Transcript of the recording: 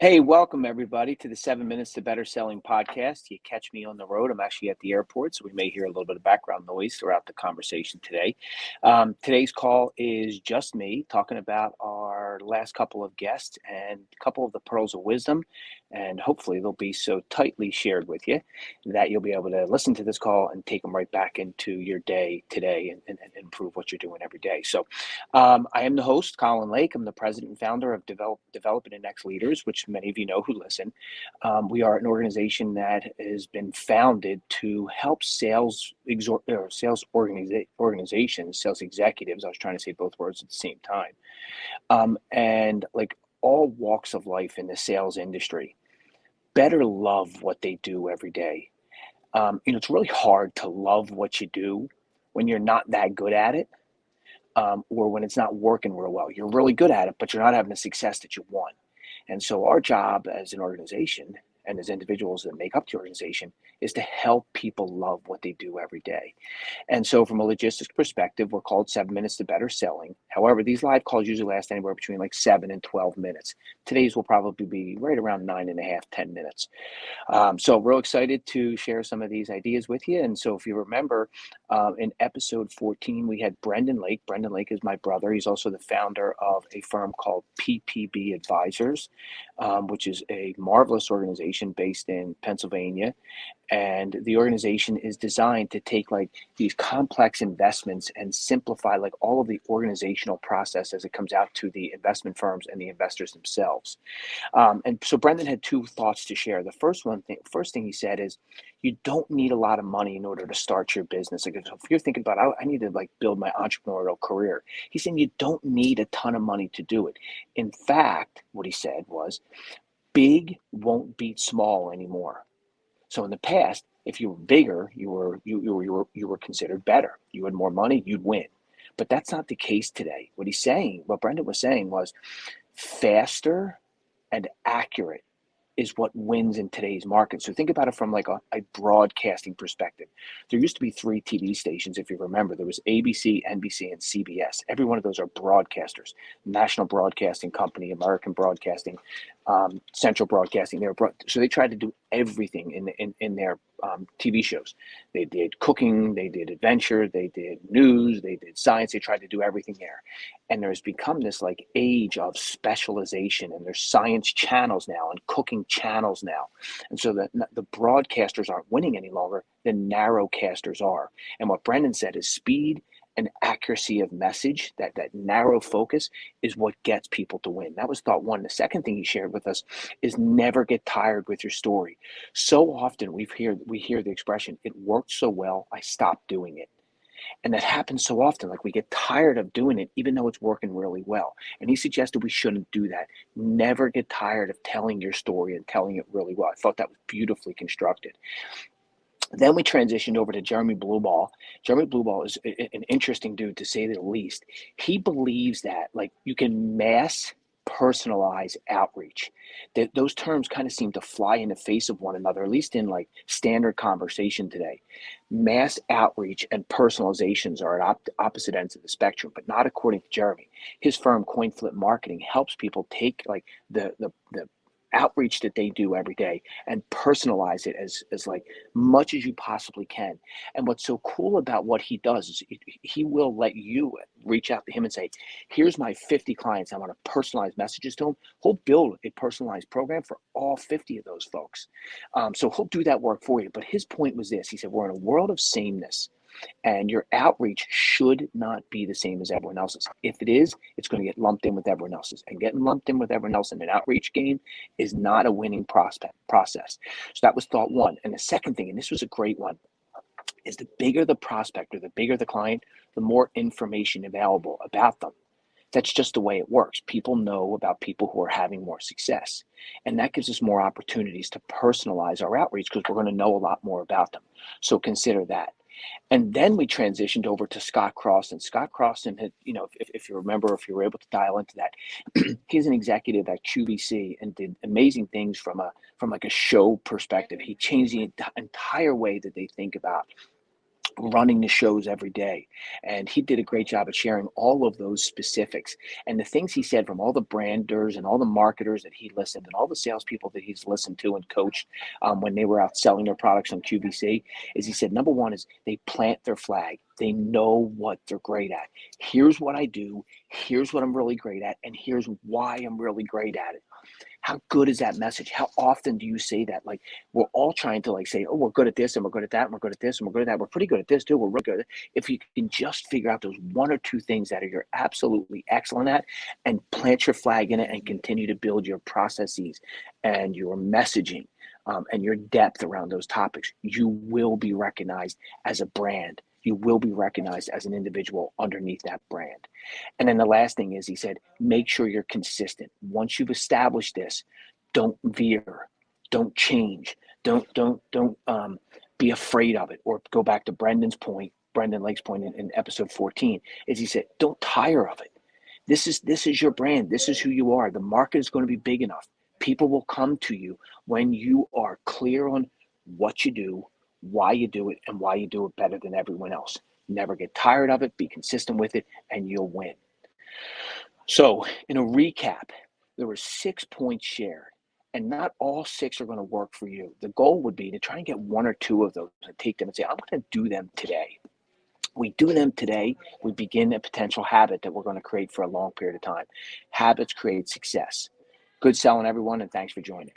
Hey, welcome everybody to the 7 Minutes to Better Selling podcast. You catch me on the road. I'm actually at the airport, so we may hear a little bit of background noise throughout the conversation today. Today's call is just me talking about our last couple of guests and a couple of the pearls of wisdom. And hopefully they'll be so tightly shared with you that you'll be able to listen to this call and take them right back into your day today and improve what you're doing every day. I am the host, Colin Lake. I'm the president and founder of Developing the Next Leaders, which many of you know who listen. We are an organization that has been founded to help organizations, sales executives. I was trying to say both words at the same time, and like all walks of life in the sales industry, better love what they do every day. It's really hard to love what you do when you're not that good at it, or when it's not working real well. You're really good at it, but you're not having the success that you want. And so our job as an organization and as individuals that make up the organization is to help people love what they do every day. And so from a logistics perspective, we're called 7 Minutes to Better Selling. However, these live calls usually last anywhere between like 7 and 12 minutes. Today's will probably be right around 9.5, 10 minutes. So real excited to share some of these ideas with you. And so if you remember, in episode 14, we had Brendan Lake. Brendan Lake is my brother. He's also the founder of a firm called PPB Advisors, which is a marvelous organization based in Pennsylvania. And the organization is designed to take like these complex investments and simplify like all of the organizational process as it comes out to the investment firms and the investors themselves. And so Brendan had two thoughts to share. The first thing he said is, you don't need a lot of money in order to start your business. Like if you're thinking about, I need to like build my entrepreneurial career. He's saying you don't need a ton of money to do it. In fact, what he said was, big won't beat small anymore. So in the past, if you were bigger, you were considered better. You had more money, you'd win. But that's not the case today. What Brendan was saying was, faster and accurate is what wins in today's market. So think about it from like a broadcasting perspective. There used to be three TV stations, if you remember. There was ABC, NBC, and CBS. Every one of those are broadcasters. National Broadcasting Company, American Broadcasting, Central Broadcasting. So they tried to do everything in their TV shows. They did cooking, they did adventure, they did news, they did science. They tried to do everything there. And there's become this like age of specialization, and there's science channels now and cooking channels now. And so the broadcasters aren't winning any longer, the narrowcasters are. And what Brendan said is speed and accuracy of message, that narrow focus is what gets people to win. That was thought one. The second thing he shared with us is never get tired with your story. So often we hear the expression, it worked so well, I stopped doing it. And that happens so often, like we get tired of doing it, even though it's working really well. And he suggested we shouldn't do that. Never get tired of telling your story and telling it really well. I thought that was beautifully constructed. Then we transitioned over to Jeremy Blueball. Jeremy Blueball is an interesting dude, to say the least. He believes that like you can mass personalize outreach. That those terms kind of seem to fly in the face of one another, at least in like standard conversation today. Mass outreach and personalizations are at opposite ends of the spectrum, but not according to Jeremy. His firm, CoinFlip Marketing, helps people take like the outreach that they do every day and personalize it as like much as you possibly can. And what's so cool about what he does is he will let you reach out to him and say, here's my 50 clients. I want to personalize messages to them. He'll build a personalized program for all 50 of those folks. So he'll do that work for you. But his point was this. He said, we're in a world of sameness. And your outreach should not be the same as everyone else's. If it is, it's going to get lumped in with everyone else's. And getting lumped in with everyone else in an outreach game is not a winning process. So that was thought one. And the second thing, and this was a great one, is the bigger the prospect or the bigger the client, the more information available about them. That's just the way it works. People know about people who are having more success. And that gives us more opportunities to personalize our outreach because we're going to know a lot more about them. So consider that. And then we transitioned over to Scott Crossan. Scott Crossan had, if you remember, if you were able to dial into that, he's an executive at QVC and did amazing things from like a show perspective. He changed the entire way that they think about running the shows every day. And he did a great job at sharing all of those specifics. And the things he said from all the branders and all the marketers that he listened and all the salespeople that he's listened to and coached when they were out selling their products on QVC is he said, number one is they plant their flag. They know what they're great at. Here's what I do. Here's what I'm really great at. And here's why I'm really great at it. How good is that message? How often do you say that? Like, we're all trying to like say, oh, we're good at this and we're good at that and we're good at this and we're good at that. We're pretty good at this too. We're really good. If you can just figure out those one or two things that you're absolutely excellent at and plant your flag in it and continue to build your processes and your messaging and your depth around those topics, you will be recognized as a brand. You will be recognized as an individual underneath that brand. And then the last thing is he said, make sure you're consistent. Once you've established this, don't veer, don't change, don't be afraid of it. Or go back to Brendan Lake's point in episode 14, is he said, don't tire of it. This is your brand. This is who you are. The market is going to be big enough. People will come to you when you are clear on what you do, why you do it, and why you do it better than everyone else. Never get tired of it. Be consistent with it, and you'll win. So, in a recap, there were 6 points shared, and not all 6 are going to work for you. The goal would be to try and get 1 or 2 of those and take them and say, I'm going to do them today. We do them today, we begin a potential habit that we're going to create for a long period of time. Habits create success. Good selling, everyone, and thanks for joining.